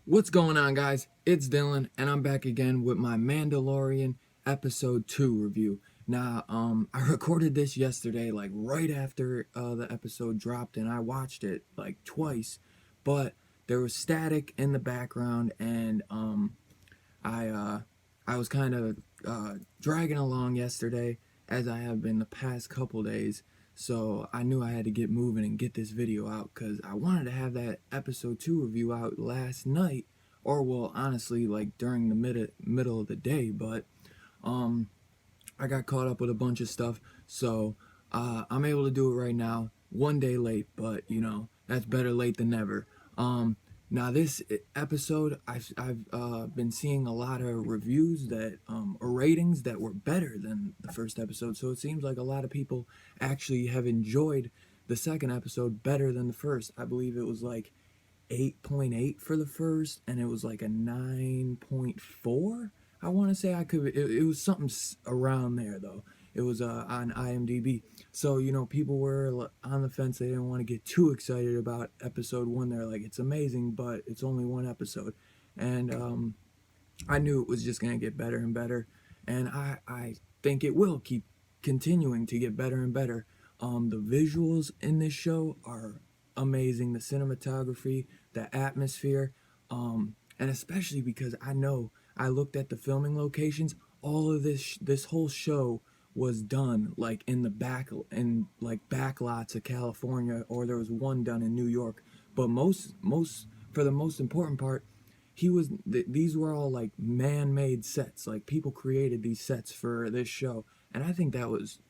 What's going on, guys? It's Dylan, and I'm back again with my Mandalorian Episode 2 review. Now, I recorded this yesterday, like right after the episode dropped, and I watched it like twice, but there was static in the background, and I uh, I was kind of dragging along yesterday, as I have been the past couple days. So I knew I had to get moving and get this video out because I wanted to have that episode 2 review out last night, or well, honestly, like during the middle of the day. But um, I got caught up with a bunch of stuff, so I'm able to do it right now. One day late, but that's better late than never. Now this episode, I've been seeing a lot of reviews that or ratings that were better than the first episode. So it seems like a lot of people actually have enjoyed the second episode better than the first. I believe it was like 8.8 for the first, and it was like a 9.4. I want to say it was something around there though. It was on IMDb. So people were on the fence. They didn't want to get too excited about episode 1. They're like, it's amazing, but it's only one episode. And I knew it was just gonna get better and better, and I think it will keep continuing to get better and better. The visuals in this show are amazing. The cinematography, the atmosphere, and especially because I looked at the filming locations. All of this whole show was done like in the back lots of California, or there was one done in New York. But most for the most important part, these were all like man-made sets. Like people created these sets for this show, and I think that was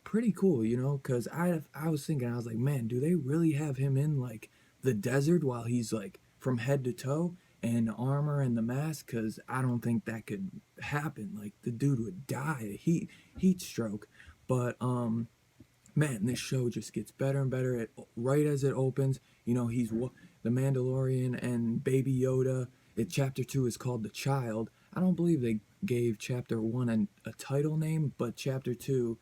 pretty cool, because I was thinking, I was like, man, do they really have him in like the desert while he's like from head to toe and the armor and the mask? Because I don't think that could happen. Like the dude would die, heat stroke. But man, this show just gets better and better. Right as it opens, he's the Mandalorian and Baby Yoda. Chapter 2 is called The Child. I don't believe they gave chapter 1 a title name, but chapter 2,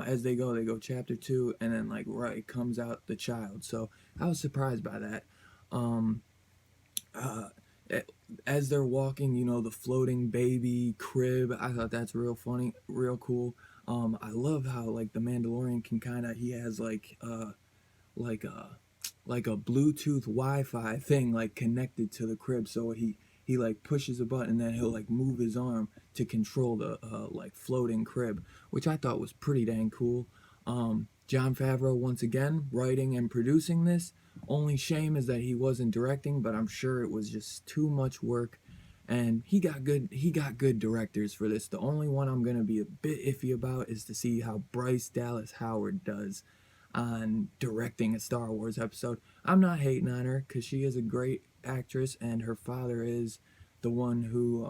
as they go chapter 2, and then like right comes out The Child. So I was surprised by that. Um, uh, as they're walking, the floating baby crib, I thought that's real funny, real cool. I love how like the Mandalorian can he has like a Bluetooth Wi-Fi thing like connected to the crib, so he like pushes a button and then he'll like move his arm to control the like floating crib, which I thought was pretty dang cool. Jon Favreau once again writing and producing this. Only shame is that he wasn't directing, but I'm sure it was just too much work. And he got good directors for this. The only one I'm gonna be a bit iffy about is to see how Bryce Dallas Howard does on directing a Star Wars episode. I'm not hating on her because she is a great actress, and her father is the one who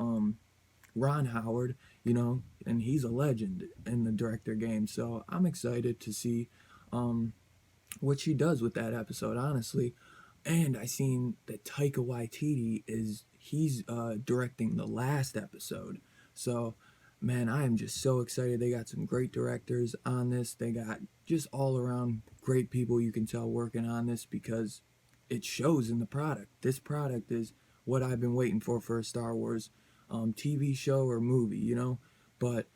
Ron Howard, and he's a legend in the director game. So I'm excited to see what she does with that episode, honestly. And I seen that Taika Waititi he's directing the last episode. So man, I am just so excited. They got some great directors on this. They got just all around great people, you can tell, working on this, because it shows in the product. This product is what I've been waiting for a Star Wars TV show or movie, But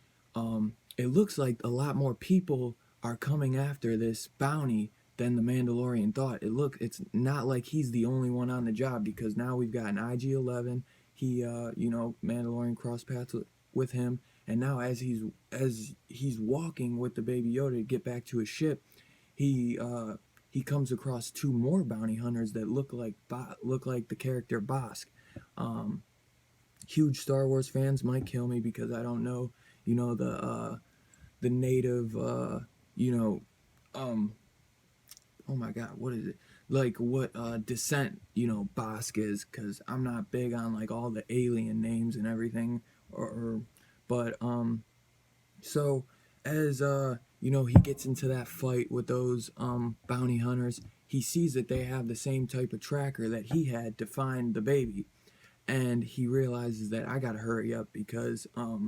it looks like a lot more people are coming after this bounty than the Mandalorian thought. It's not like he's the only one on the job, because now we've got an IG-11. He Mandalorian cross paths with him, and now as he's walking with the Baby Yoda to get back to his ship, he comes across two more bounty hunters that look like the character Bosk. Huge Star Wars fans might kill me because I don't know, the native, oh my god, what is it? Like what descent, Bosk is, because I'm not big on like all the alien names and everything, but so as he gets into that fight with those bounty hunters, he sees that they have the same type of tracker that he had to find the baby, and he realizes that I gotta hurry up because I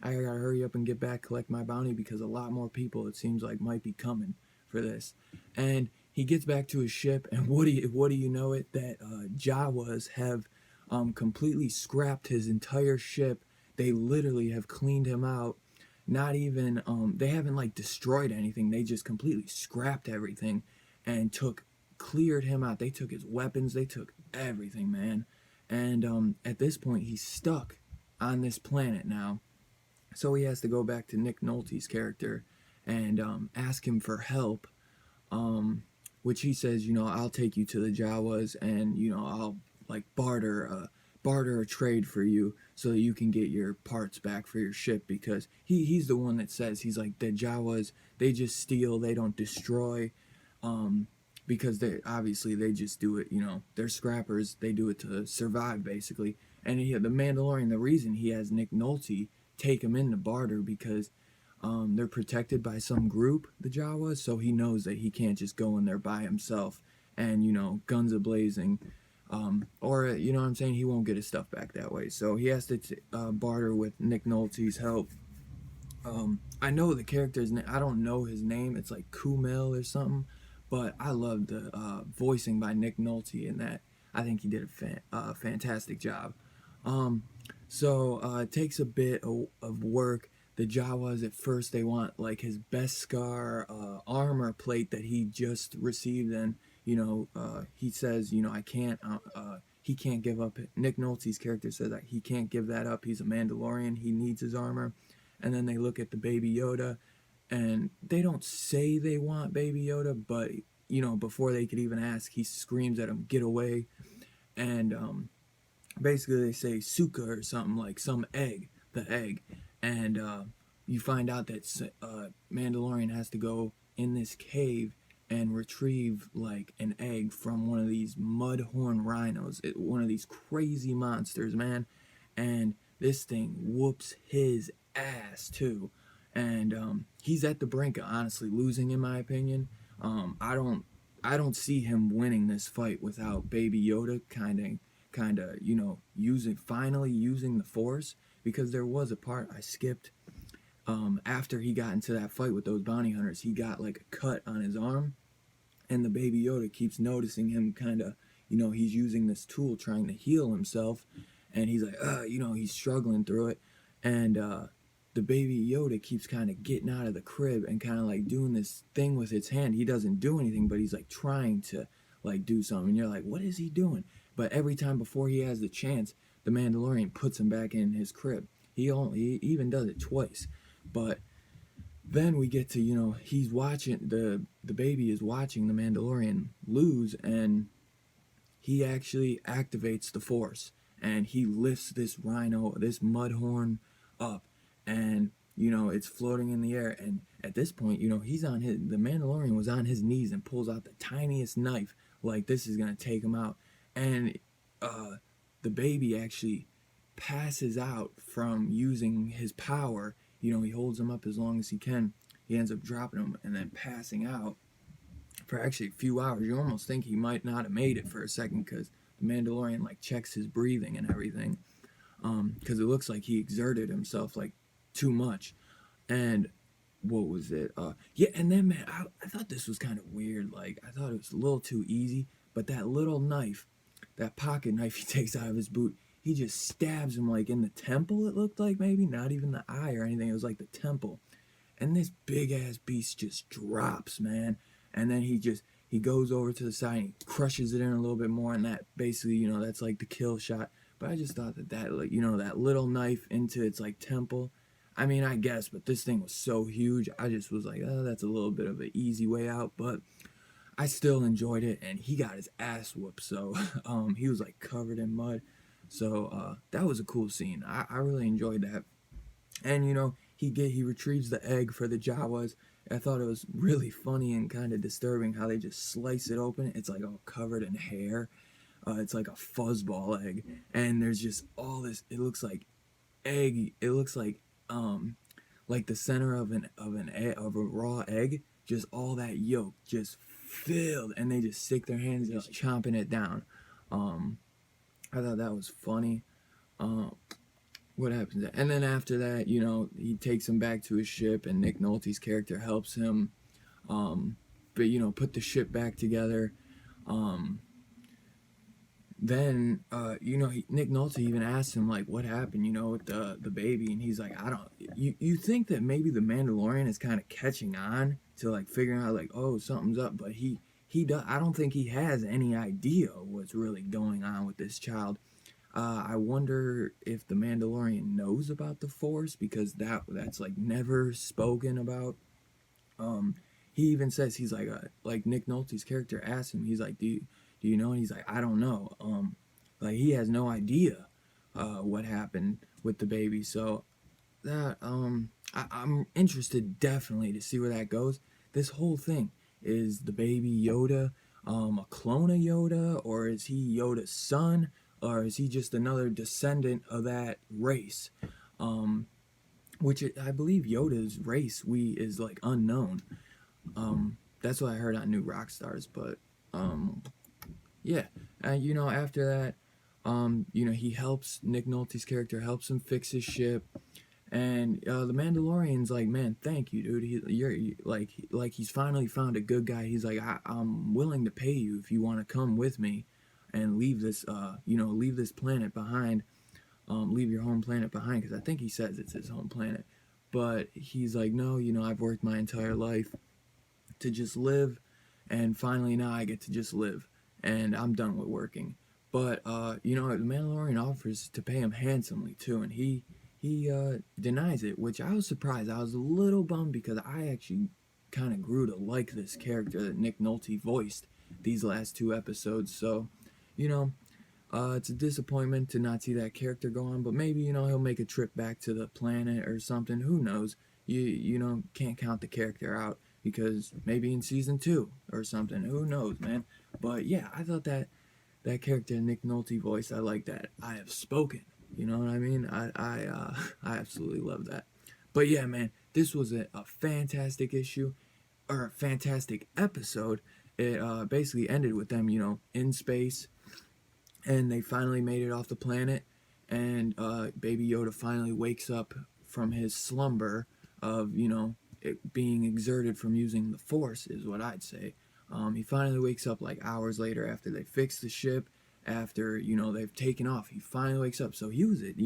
gotta hurry up and get back, collect my bounty, because a lot more people, it seems like, might be coming for this. And he gets back to his ship, and what do you know it, that Jawas have completely scrapped his entire ship. They literally have cleaned him out. Not even they haven't like destroyed anything. They just completely scrapped everything and cleared him out. They took his weapons, they took everything, man. And at this point he's stuck on this planet now. So he has to go back to Nick Nolte's character and ask him for help, which he says, I'll take you to the Jawas, and I'll like barter a trade for you so that you can get your parts back for your ship, because he's the one that says, he's like, the Jawas, they just steal, they don't destroy, because they just do it, they're scrappers, they do it to survive basically. And the Mandalorian, the reason he has Nick Nolte take him into barter, because they're protected by some group, the Jawas, so he knows that he can't just go in there by himself and, guns a-blazing, or, what I'm saying, he won't get his stuff back that way. So he has to barter with Nick Nolte's help. I know the character's name, I don't know his name, it's like Kumail or something, but I love the voicing by Nick Nolte in that. I think he did a fantastic job. So it takes a bit of work. The Jawas at first, they want like his Beskar armor plate that he just received, and he says, I can't. He can't give up. Nick Nolte's character says that he can't give that up. He's a Mandalorian. He needs his armor. And then they look at the Baby Yoda, and they don't say they want Baby Yoda, but before they could even ask, he screams at him, "Get away!" And basically they say Suka or something, like some egg, the egg. And you find out that Mandalorian has to go in this cave and retrieve like an egg from one of these mudhorn rhinos, one of these crazy monsters, man. And this thing whoops his ass too. And he's at the brink of honestly losing, in my opinion. I don't see him winning this fight without Baby Yoda kind of finally using the Force, because there was a part I skipped. After he got into that fight with those bounty hunters, he got like a cut on his arm, and the Baby Yoda keeps noticing him kind of, he's using this tool trying to heal himself, and he's like, he's struggling through it, and the Baby Yoda keeps kind of getting out of the crib and kind of like doing this thing with its hand. He doesn't do anything, but he's like trying to like do something, and you're like, what is he doing? But every time before he has the chance, the Mandalorian puts him back in his crib. He even does it twice. But then we get to, he's watching, the baby is watching the Mandalorian lose, and he actually activates the Force, and he lifts this rhino, this mudhorn up, and, it's floating in the air. And at this point, the Mandalorian was on his knees and pulls out the tiniest knife, like this is going to take him out. And the baby actually passes out from using his power. He holds him up as long as he can. He ends up dropping him and then passing out for actually a few hours. You almost think he might not have made it for a second, because the Mandalorian like checks his breathing and everything, because it looks like he exerted himself like too much. And what was it? And then, man, I thought this was kind of weird. Like, I thought it was a little too easy, but that little knife, that pocket knife he takes out of his boot, he just stabs him like in the temple, it looked like, maybe not even the eye or anything, it was like the temple. And this big ass beast just drops, man. And then he goes over to the side and he crushes it in a little bit more, and that basically, that's like the kill shot. But I just thought that like, that little knife into its like temple, I mean, I guess, but this thing was so huge, I just was like, oh, that's a little bit of an easy way out. But I still enjoyed it, and he got his ass whooped, so he was like covered in mud. So that was a cool scene. I really enjoyed that. And he retrieves the egg for the Jawas. I thought it was really funny and kind of disturbing how they just slice it open. It's like all covered in hair. It's like a fuzzball egg, and there's just all this. It looks like egg. It looks like the center of a raw egg. Just all that yolk just filled, and they just stick their hands just chomping it down. I thought that was funny. What happens? And then after that, he takes him back to his ship, and Nick Nolte's character helps him, put the ship back together. then Nick Nolte even asked him like what happened, with the baby, and he's like, I don't. You think that maybe the Mandalorian is kind of catching on to like figuring out like, oh, something's up, but he does. I don't think he has any idea what's really going on with this child. I wonder if the Mandalorian knows about the Force, because that's like never spoken about. Um, he even says, he's like Nick Nolte's character asks him, he's like, do you know? And he's like, I don't know. Like he has no idea what happened with the baby. So that I'm interested definitely to see where that goes. This whole thing, is the baby Yoda a clone of Yoda, or is he Yoda's son, or is he just another descendant of that race? Um, which I believe Yoda's race is like unknown. That's what I heard on New Rockstars. But yeah, and after that, he helps Nick Nolte's character helps him fix his ship, and the Mandalorian's like, man, thank you, dude. Like he's finally found a good guy. He's like, I'm willing to pay you if you want to come with me, and leave this leave this planet behind, leave your home planet behind, because I think he says it's his home planet. But he's like, no, I've worked my entire life to just live, and finally now I get to just live, and I'm done with working. But the Mandalorian offers to pay him handsomely too, and he denies it, which I was surprised. I was a little bummed, because I actually kind of grew to like this character that Nick Nolte voiced these last two episodes. So, you know, it's a disappointment to not see that character go on, but maybe he'll make a trip back to the planet or something. Who knows? You can't count the character out, because maybe in season 2 or something. Who knows, man? But yeah, I thought that character Nick Nolte voice, I like that. I have spoken. You know what I mean? I absolutely love that. But yeah, man, this was a fantastic issue, or a fantastic episode. It basically ended with them, in space, and they finally made it off the planet, and Baby Yoda finally wakes up from his slumber of, it being exerted from using the Force, is what I'd say. He finally wakes up like hours later after they fix the ship, after they've taken off. He finally wakes up. So he was it.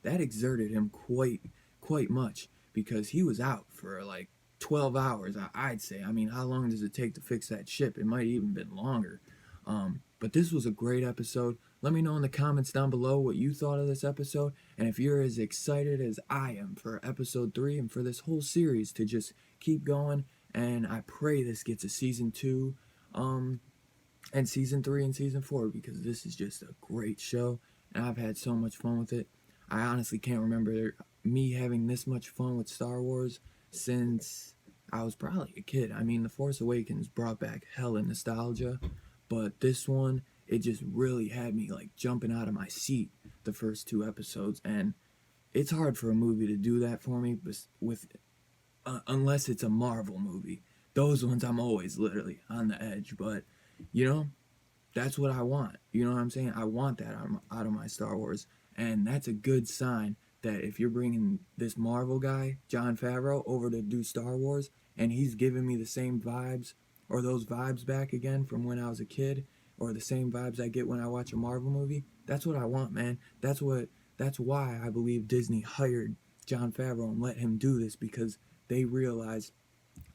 That exerted him quite much, because he was out for like 12 hours. I'd say. I mean, how long does it take to fix that ship? It might even been longer. But this was a great episode. Let me know in the comments down below what you thought of this episode, and if you're as excited as I am for episode 3 and for this whole series to just keep going. And I pray this gets a season 2, and season 3 and season 4, because this is just a great show, and I've had so much fun with it. I honestly can't remember me having this much fun with Star Wars since I was probably a kid. I mean, The Force Awakens brought back hella nostalgia, but this one, it just really had me like jumping out of my seat the first 2 episodes, and it's hard for a movie to do that for me, unless it's a Marvel movie. Those ones I'm always literally on the edge, but that's what I want. You know what I'm saying? I want that out of my Star Wars, and that's a good sign that if you're bringing this Marvel guy, Jon Favreau, over to do Star Wars, and he's giving me the same vibes, or those vibes back again from when I was a kid, or the same vibes I get when I watch a Marvel movie, that's what I want, man. That's why I believe Disney hired Jon Favreau and let him do this, because they realize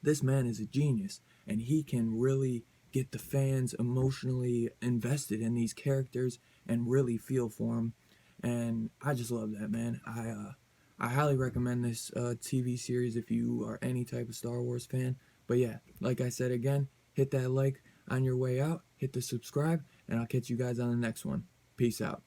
this man is a genius, and he can really get the fans emotionally invested in these characters and really feel for them. And I just love that, man. I highly recommend this TV series if you are any type of Star Wars fan. But yeah, like I said again, hit that like on your way out, hit the subscribe, and I'll catch you guys on the next one. Peace out.